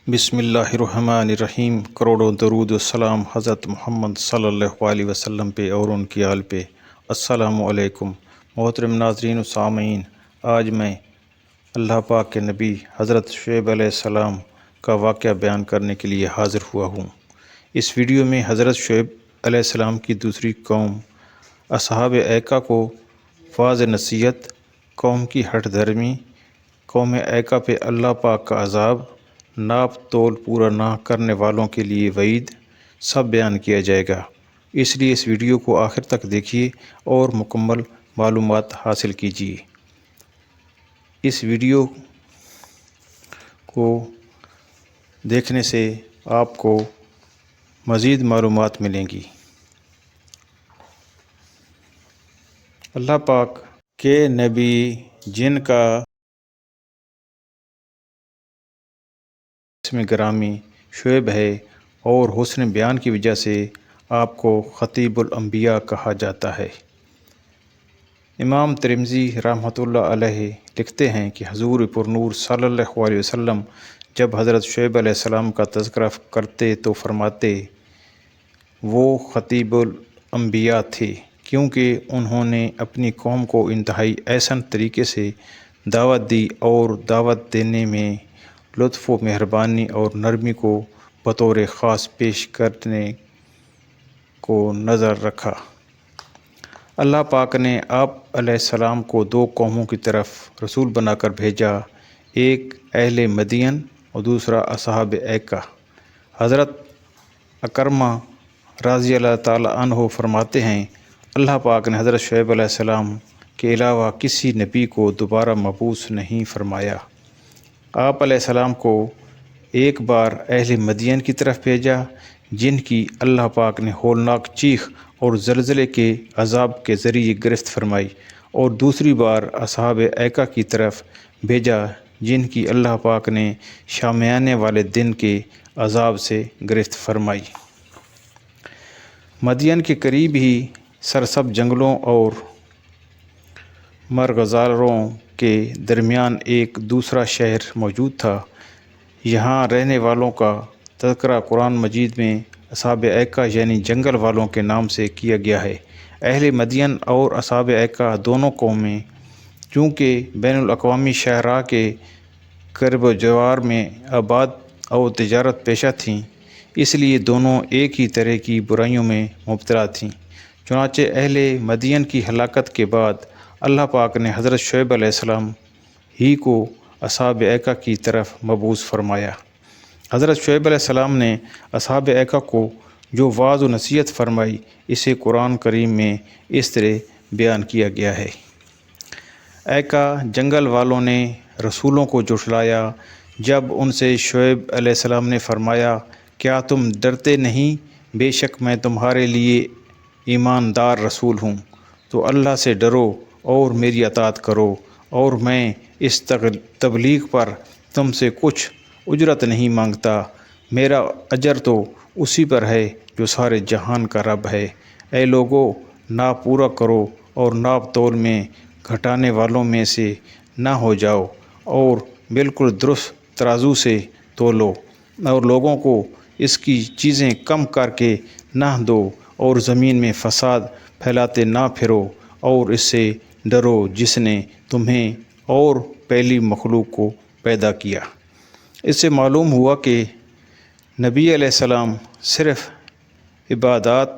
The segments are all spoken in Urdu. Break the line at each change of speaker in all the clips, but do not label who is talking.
بسم اللہ الرحمن الرحیم۔ کروڑوں درود و سلام حضرت محمد صلی اللہ علیہ وسلم پہ اور ان کی آل پہ۔ السلام علیکم محترم ناظرین و سامعین، آج میں اللہ پاک کے نبی حضرت شعیب علیہ السلام کا واقعہ بیان کرنے کے لیے حاضر ہوا ہوں۔ اس ویڈیو میں حضرت شعیب علیہ السلام کی دوسری قوم اصحاب ایکا کو واضح نصیحت، قوم کی ہٹ دھرمی، قوم ایکا پہ اللہ پاک کا عذاب، ناپ تول پورا نہ کرنے والوں کے لیے وعید، سب بیان کیا جائے گا۔ اس لیے اس ویڈیو کو آخر تک دیکھیے اور مکمل معلومات حاصل کیجیے۔ اس ویڈیو کو دیکھنے سے آپ کو مزید معلومات ملیں گی۔ اللہ پاک کے نبی جن کا اسم گرامی شعیب ہے اور حسن بیان کی وجہ سے آپ کو خطیب الانبیاء کہا جاتا ہے۔ امام ترمذی رحمۃ اللہ علیہ لکھتے ہیں کہ حضور پرنور صلی اللہ علیہ وسلم جب حضرت شعیب علیہ السلام کا تذکرہ کرتے تو فرماتے وہ خطیب الانبیاء تھے، کیونکہ انہوں نے اپنی قوم کو انتہائی احسن طریقے سے دعوت دی اور دعوت دینے میں لطف و مہربانی اور نرمی کو بطور خاص پیش کرنے کو نظر رکھا۔ اللہ پاک نے آپ علیہ السلام کو دو قوموں کی طرف رسول بنا کر بھیجا، ایک اہل مدین اور دوسرا اصحاب ایکا۔ حضرت اکرمہ رضی اللہ تعالی عنہ فرماتے ہیں، اللہ پاک نے حضرت شعیب علیہ السلام کے علاوہ کسی نبی کو دوبارہ مبعوث نہیں فرمایا۔ آپ علیہ السلام کو ایک بار اہل مدین کی طرف بھیجا، جن کی اللہ پاک نے ہولناک چیخ اور زلزلے کے عذاب کے ذریعے گرفت فرمائی، اور دوسری بار اصحاب ایکا کی طرف بھیجا، جن کی اللہ پاک نے شامیانے والے دن کے عذاب سے گرفت فرمائی۔ مدین کے قریب ہی سرسبز جنگلوں اور مرغزاروں کے درمیان ایک دوسرا شہر موجود تھا۔ یہاں رہنے والوں کا تذکرہ قرآن مجید میں اصحاب ایکا یعنی جنگل والوں کے نام سے کیا گیا ہے۔ اہل مدین اور اصحاب ایکا دونوں قومیں چونکہ بین الاقوامی شاہراہ کے قرب و جوار میں آباد اور تجارت پیشہ تھیں، اس لیے دونوں ایک ہی طرح کی برائیوں میں مبتلا تھیں۔ چنانچہ اہل مدین کی ہلاکت کے بعد اللہ پاک نے حضرت شعیب علیہ السلام ہی کو اصحاب ایکا کی طرف مبعوث فرمایا۔ حضرت شعیب علیہ السلام نے اصحاب ایکا کو جو وعظ و نصیحت فرمائی، اسے قرآن کریم میں اس طرح بیان کیا گیا ہے۔ ایکا جنگل والوں نے رسولوں کو جھٹلایا جب ان سے شعیب علیہ السلام نے فرمایا، کیا تم ڈرتے نہیں؟ بے شک میں تمہارے لیے ایماندار رسول ہوں، تو اللہ سے ڈرو اور میری اطاعت کرو، اور میں اس تبلیغ پر تم سے کچھ اجرت نہیں مانگتا، میرا اجر تو اسی پر ہے جو سارے جہان کا رب ہے۔ اے لوگو، ناپ پورا کرو اور ناپ تول میں گھٹانے والوں میں سے نہ ہو جاؤ، اور بالکل درست ترازو سے تولو، اور لوگوں کو اس کی چیزیں کم کر کے نہ دو، اور زمین میں فساد پھیلاتے نہ پھرو، اور اس سے ڈرو جس نے تمہیں اور پہلی مخلوق کو پیدا کیا۔ اس سے معلوم ہوا کہ نبی علیہ السلام صرف عبادات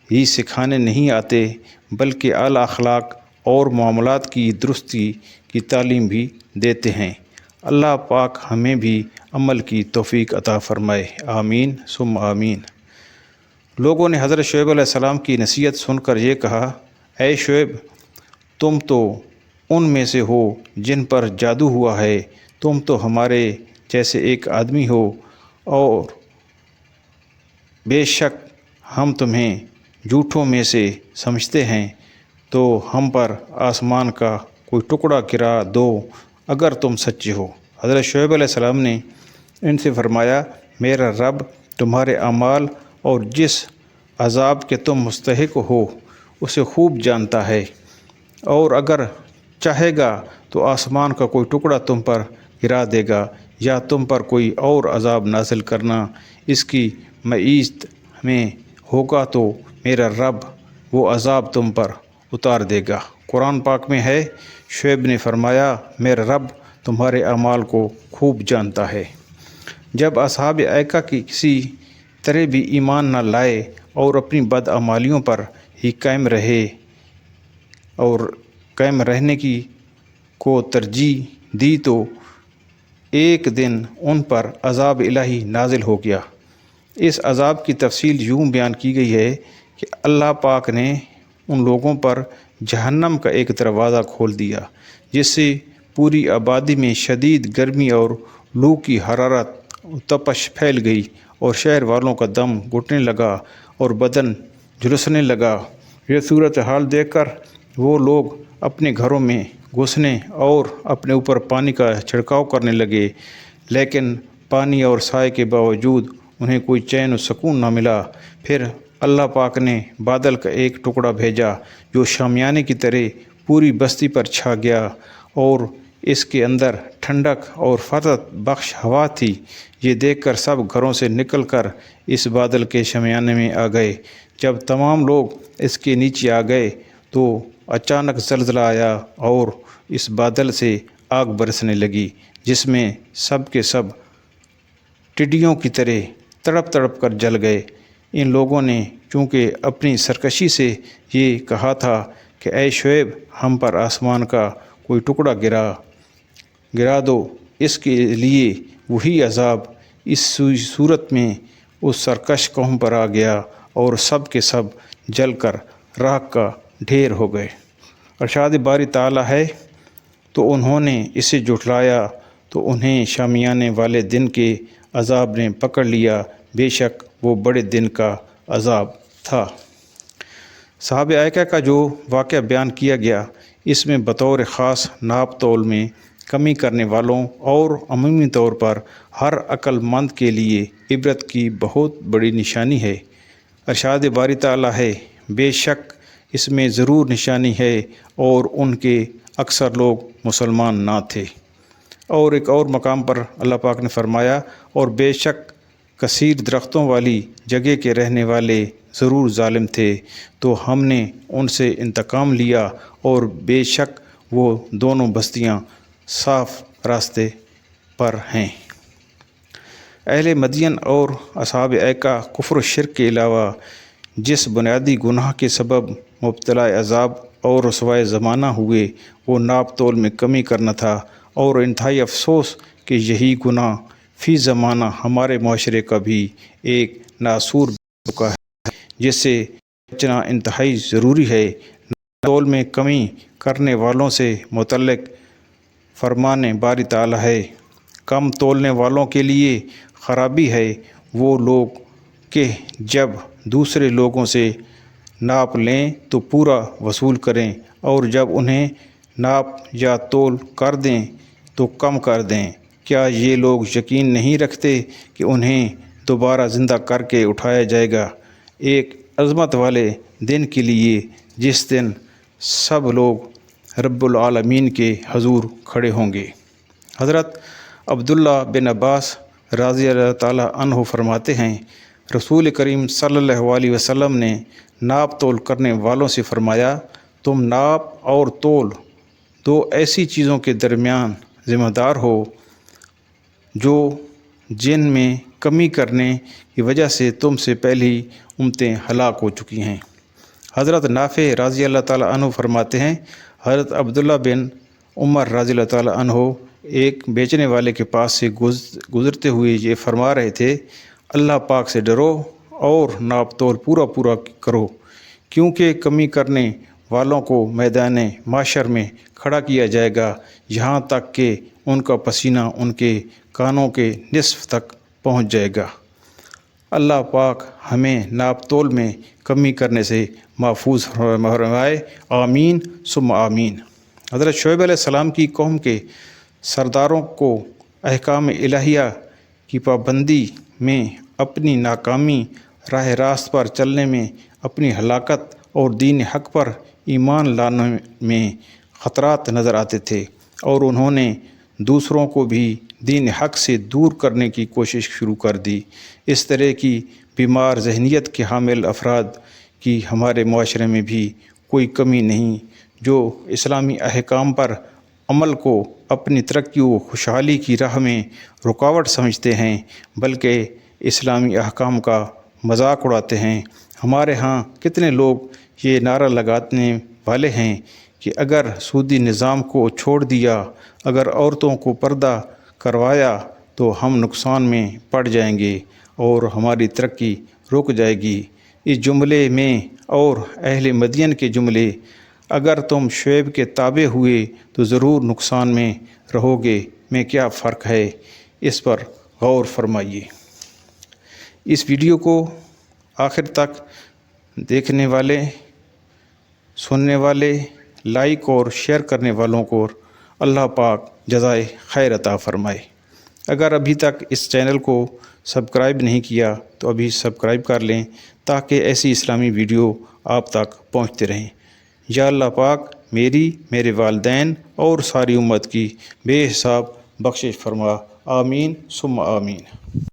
ہی سکھانے نہیں آتے، بلکہ اعلیٰ اخلاق اور معاملات کی درستی کی تعلیم بھی دیتے ہیں۔ اللہ پاک ہمیں بھی عمل کی توفیق عطا فرمائے، آمین ثم آمین۔ لوگوں نے حضرت شعیب علیہ السلام کی نصیحت سن کر یہ کہا، اے شعیب، تم تو ان میں سے ہو جن پر جادو ہوا ہے، تم تو ہمارے جیسے ایک آدمی ہو، اور بے شک ہم تمہیں جھوٹوں میں سے سمجھتے ہیں، تو ہم پر آسمان کا کوئی ٹکڑا گرا دو اگر تم سچے ہو۔ حضرت شعیب علیہ السلام نے ان سے فرمایا، میرا رب تمہارے اعمال اور جس عذاب کے تم مستحق ہو اسے خوب جانتا ہے، اور اگر چاہے گا تو آسمان کا کوئی ٹکڑا تم پر گرا دے گا، یا تم پر کوئی اور عذاب نازل کرنا اس کی معیشت میں ہوگا تو میرا رب وہ عذاب تم پر اتار دے گا۔ قرآن پاک میں ہے، شعیب نے فرمایا میرا رب تمہارے اعمال کو خوب جانتا ہے۔ جب اصحاب ایکا کی کسی طرح بھی ایمان نہ لائے اور اپنی بدعمالیوں پر ہی قائم رہے اور قائم رہنے کی کو ترجیح دی تو ایک دن ان پر عذاب الہی نازل ہو گیا۔ اس عذاب کی تفصیل یوں بیان کی گئی ہے کہ اللہ پاک نے ان لوگوں پر جہنم کا ایک دروازہ کھول دیا، جس سے پوری آبادی میں شدید گرمی اور لو کی حرارت تپش پھیل گئی اور شہر والوں کا دم گھٹنے لگا اور بدن جھلسنے لگا۔ یہ صورتحال دیکھ کر وہ لوگ اپنے گھروں میں گھسنے اور اپنے اوپر پانی کا چھڑکاؤ کرنے لگے، لیکن پانی اور سائے کے باوجود انہیں کوئی چین و سکون نہ ملا۔ پھر اللہ پاک نے بادل کا ایک ٹکڑا بھیجا جو شامیانے کی طرح پوری بستی پر چھا گیا اور اس کے اندر ٹھنڈک اور فرحت بخش ہوا تھی۔ یہ دیکھ کر سب گھروں سے نکل کر اس بادل کے شامیانے میں آ گئے۔ جب تمام لوگ اس کے نیچے آ گئے تو اچانک زلزلہ آیا اور اس بادل سے آگ برسنے لگی، جس میں سب کے سب ٹڈیوں کی طرح تڑپ تڑپ کر جل گئے۔ ان لوگوں نے چونکہ اپنی سرکشی سے یہ کہا تھا کہ اے شعیب ہم پر آسمان کا کوئی ٹکڑا گرا دو، اس کے لیے وہی عذاب اس صورت میں اس سرکش قوم پر آ گیا اور سب کے سب جل کر راکھ کا ڈھیر ہو گئے۔ ارشاد باری تعالیٰ ہے، تو انہوں نے اسے جھٹلایا تو انہیں شامیانے والے دن کے عذاب نے پکڑ لیا، بے شک وہ بڑے دن کا عذاب تھا۔ صحابہ ایکا کا جو واقعہ بیان کیا گیا، اس میں بطور خاص ناپ تول میں کمی کرنے والوں اور عمومی طور پر ہر عقل مند کے لیے عبرت کی بہت بڑی نشانی ہے۔ ارشاد باری تعالیٰ ہے، بے شک اس میں ضرور نشانی ہے اور ان کے اکثر لوگ مسلمان نہ تھے۔ اور ایک اور مقام پر اللہ پاک نے فرمایا، اور بے شک کثیر درختوں والی جگہ کے رہنے والے ضرور ظالم تھے، تو ہم نے ان سے انتقام لیا اور بے شک وہ دونوں بستیاں صاف راستے پر ہیں۔ اہل مدین اور اصحاب ایکا کفر و شرک کے علاوہ جس بنیادی گناہ کے سبب مبتلا عذاب اور رسوائے زمانہ ہوئے وہ ناپ تول میں کمی کرنا تھا، اور انتہائی افسوس کہ یہی گناہ فی زمانہ ہمارے معاشرے کا بھی ایک ناسور بن چکا ہے، جس سے بچنا انتہائی ضروری ہے۔ ناپ تول میں کمی کرنے والوں سے متعلق فرمان باری تعالیٰ ہے، کم تولنے والوں کے لیے خرابی ہے وہ لوگ کہ جب دوسرے لوگوں سے ناپ لیں تو پورا وصول کریں، اور جب انہیں ناپ یا تول کر دیں تو کم کر دیں۔ کیا یہ لوگ یقین نہیں رکھتے کہ انہیں دوبارہ زندہ کر کے اٹھایا جائے گا ایک عظمت والے دن کے لیے، جس دن سب لوگ رب العالمین کے حضور کھڑے ہوں گے۔ حضرت عبداللہ بن عباس رضی اللہ تعالیٰ عنہ فرماتے ہیں، رسول کریم صلی اللہ علیہ وسلم نے ناپ تول کرنے والوں سے فرمایا، تم ناپ اور تول دو ایسی چیزوں کے درمیان ذمہ دار ہو جو جن میں کمی کرنے کی وجہ سے تم سے پہلی امتیں ہلاک ہو چکی ہیں۔ حضرت نافع رضی اللہ تعالیٰ عنہ فرماتے ہیں، حضرت عبداللہ بن عمر رضی اللہ تعالیٰ عنہ ایک بیچنے والے کے پاس سے گزرتے ہوئے یہ فرما رہے تھے، اللہ پاک سے ڈرو اور ناپ تول پورا کرو، کیونکہ کمی کرنے والوں کو میدان محشر میں کھڑا کیا جائے گا، یہاں تک کہ ان کا پسینہ ان کے کانوں کے نصف تک پہنچ جائے گا۔ اللہ پاک ہمیں ناپ تول میں کمی کرنے سے محفوظ فرمائے، آمین ثم آمین۔ حضرت شعیب علیہ السلام کی قوم کے سرداروں کو احکام الہیہ کی پابندی میں اپنی ناکامی، راہ راست پر چلنے میں اپنی ہلاکت اور دین حق پر ایمان لانے میں خطرات نظر آتے تھے، اور انہوں نے دوسروں کو بھی دین حق سے دور کرنے کی کوشش شروع کر دی۔ اس طرح کی بیمار ذہنیت کے حامل افراد کی ہمارے معاشرے میں بھی کوئی کمی نہیں، جو اسلامی احکام پر عمل کو اپنی ترقی و خوشحالی کی راہ میں رکاوٹ سمجھتے ہیں، بلکہ اسلامی احکام کا مذاق اڑاتے ہیں۔ ہمارے ہاں کتنے لوگ یہ نعرہ لگانے والے ہیں کہ اگر سودی نظام کو چھوڑ دیا، اگر عورتوں کو پردہ کروایا تو ہم نقصان میں پڑ جائیں گے اور ہماری ترقی رک جائے گی۔ اس جملے میں اور اہل مدین کے جملے اگر تم شعیب کے تابع ہوئے تو ضرور نقصان میں رہو گے میں کیا فرق ہے، اس پر غور فرمائیے۔ اس ویڈیو کو آخر تک دیکھنے والے، سننے والے، لائک اور شیئر کرنے والوں کو اللہ پاک جزائے خیر عطا فرمائے۔ اگر ابھی تک اس چینل کو سبسکرائب نہیں کیا تو ابھی سبسکرائب کر لیں تاکہ ایسی اسلامی ویڈیو آپ تک پہنچتے رہیں۔ یا اللہ پاک میری، میرے والدین اور ساری امت کی بے حساب بخشش فرما، آمین ثم آمین۔